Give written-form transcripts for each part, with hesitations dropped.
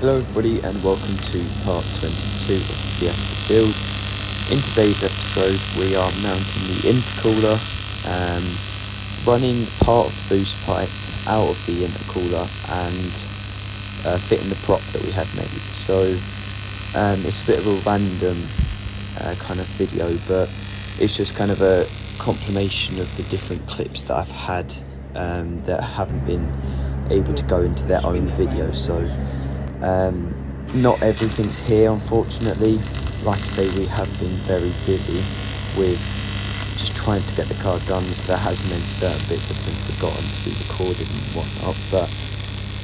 Hello everybody and welcome to part 22 of the Fiesta build. In today's episode we are mounting the intercooler, running part of the boost pipe out of the intercooler and fitting the prop that we had made. So it's a bit of a random kind of video, but it's just kind of a compilation of the different clips that I've had that haven't been able to go into their own video. So not everything's here, unfortunately. Like I say, we have been very busy with just trying to get the car done, so that has meant certain bits have been forgotten to be recorded and whatnot, but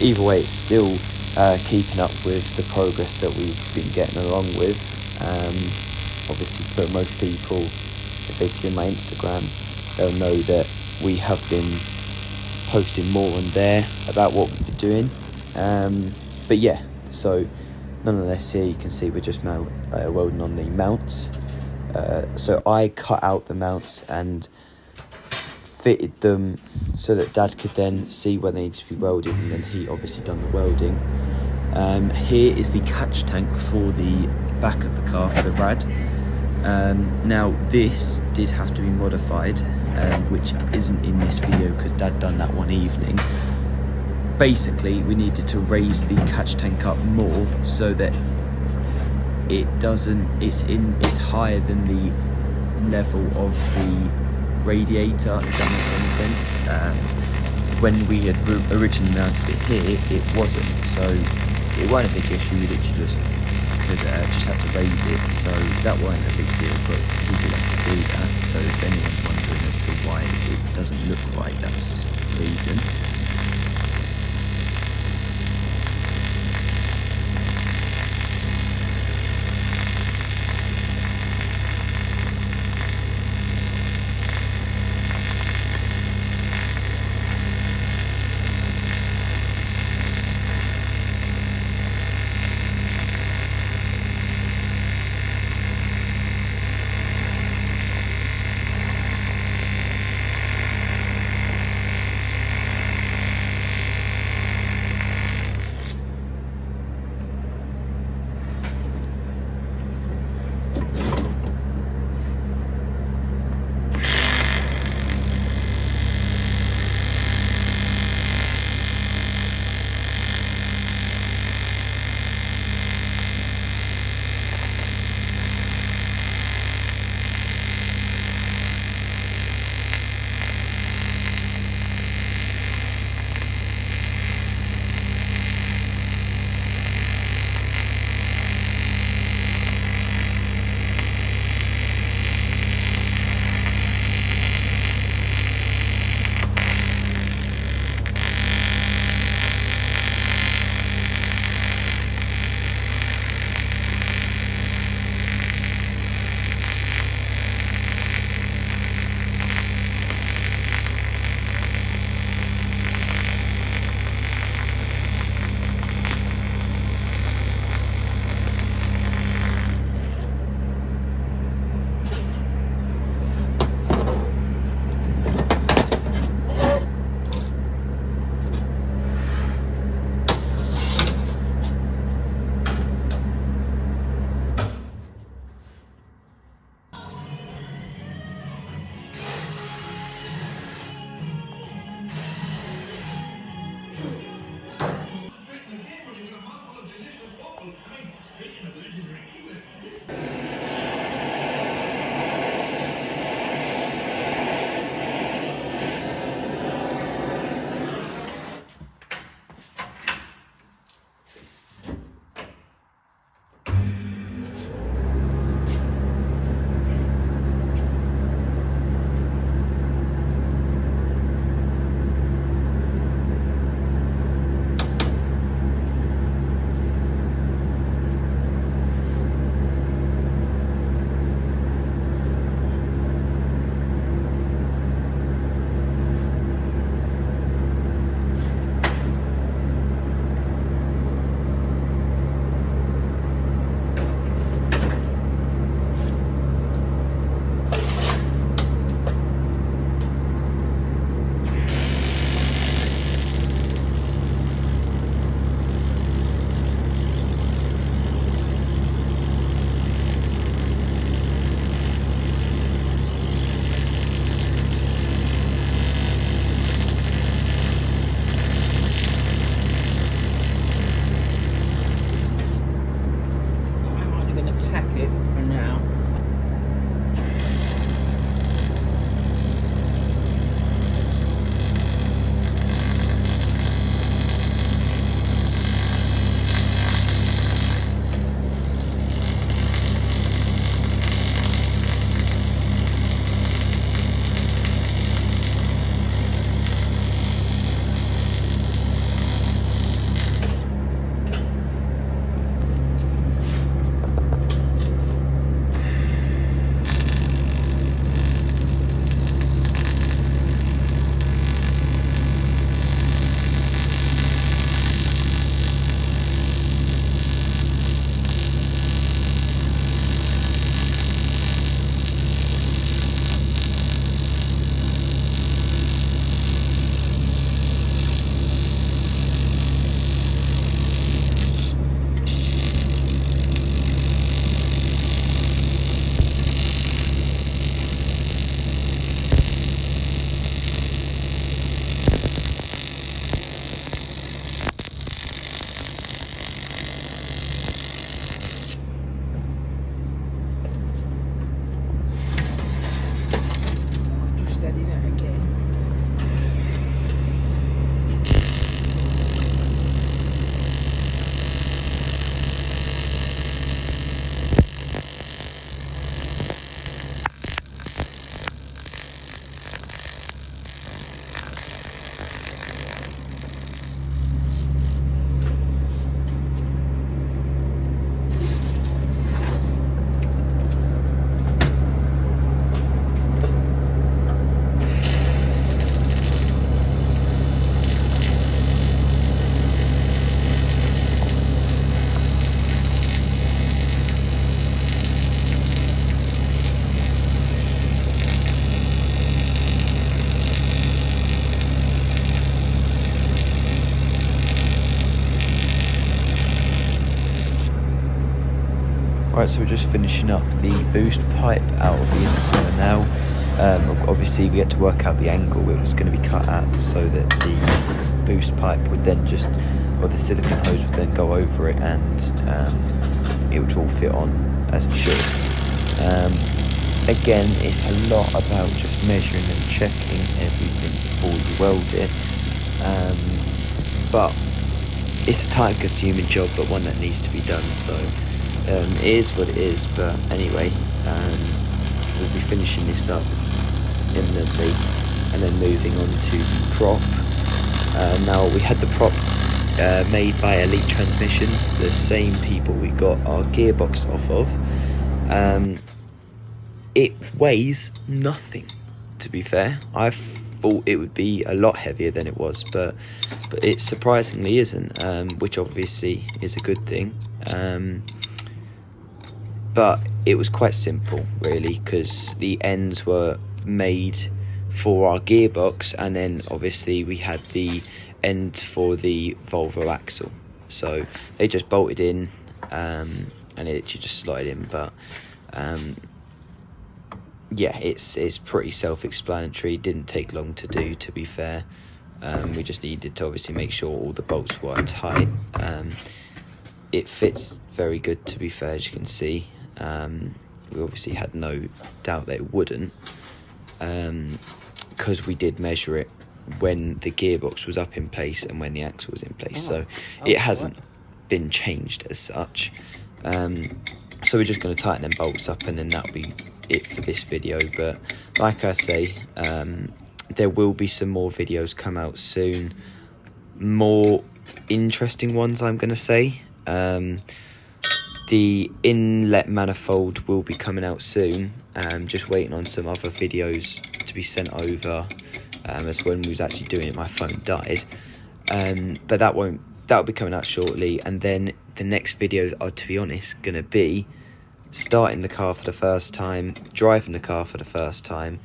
either way it's still keeping up with the progress that we've been getting along with. Obviously for most people, if they've seen my Instagram, they'll know that we have been posting more on there about what we've been doing. But yeah, so nonetheless, here you can see we're just now welding on the mounts. So I cut out the mounts and fitted them so that Dad could then see where they need to be welded, and then he obviously done the welding. Here is the catch tank for the back of the car for the rad. Now this did have to be modified, which isn't in this video because Dad done that one evening. Basically we needed to raise the catch tank up more so that it's higher than the level of the radiator, if that makes any sense. When we had originally mounted it here, it wasn't, so it wasn't a big issue. We literally just had to raise it, so that wasn't a big deal, but we did have to do that. So if anyone's wondering as to why it doesn't look right, that's the reason. tack it for now. Steady that again. Right, so we're just finishing up the boost pipe out of the intercooler now. Obviously we had to work out the angle it was going to be cut at so that the boost pipe would then just, or the silicone hose would then go over it, and it would all fit on as it should. Again, it's a lot about just measuring and checking everything before you weld it, but it's a time consuming job, but one that needs to be done, so it is what it is. But anyway, we'll be finishing this up imminently and then moving on to the prop. Now, we had the prop made by Elite Transmission, the same people we got our gearbox off of. It weighs nothing, to be fair. I thought it would be a lot heavier than it was, but it surprisingly isn't, which obviously is a good thing. But it was quite simple, really, because the ends were made for our gearbox, and then obviously we had the end for the Volvo axle. So they just bolted in, and it just slotted in. But yeah, it's pretty self-explanatory. It didn't take long to do, to be fair. We just needed to obviously make sure all the bolts were tight. It fits very good, to be fair, as you can see. We obviously had no doubt that it wouldn't, because we did measure it when the gearbox was up in place and when the axle was in place, so it hasn't been changed as such. So we're just going to tighten them bolts up, and then that'll be it for this video. But like I say, there will be some more videos come out soon, more interesting ones, I'm going to say. The inlet manifold will be coming out soon. Just waiting on some other videos to be sent over. As when we was actually doing it, my phone died. But that'll be coming out shortly. And then the next videos are, to be honest, gonna be starting the car for the first time, driving the car for the first time.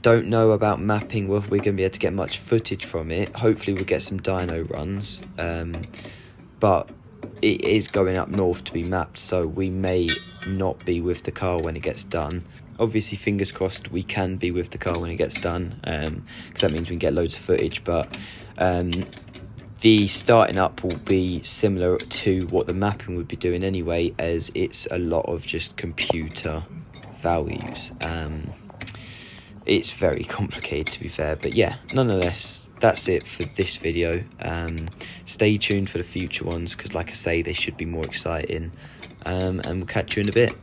Don't know about mapping, whether we're gonna be able to get much footage from it. Hopefully we'll get some dyno runs. But it is going up north to be mapped, so we may not be with the car when it gets done. Obviously, fingers crossed, we can be with the car when it gets done, because that means we can get loads of footage. But the starting up will be similar to what the mapping would be doing anyway, as it's a lot of just computer values. It's very complicated, to be fair, but yeah, nonetheless, that's it for this video. Stay tuned for the future ones, because like I say, they should be more exciting, and we'll catch you in a bit.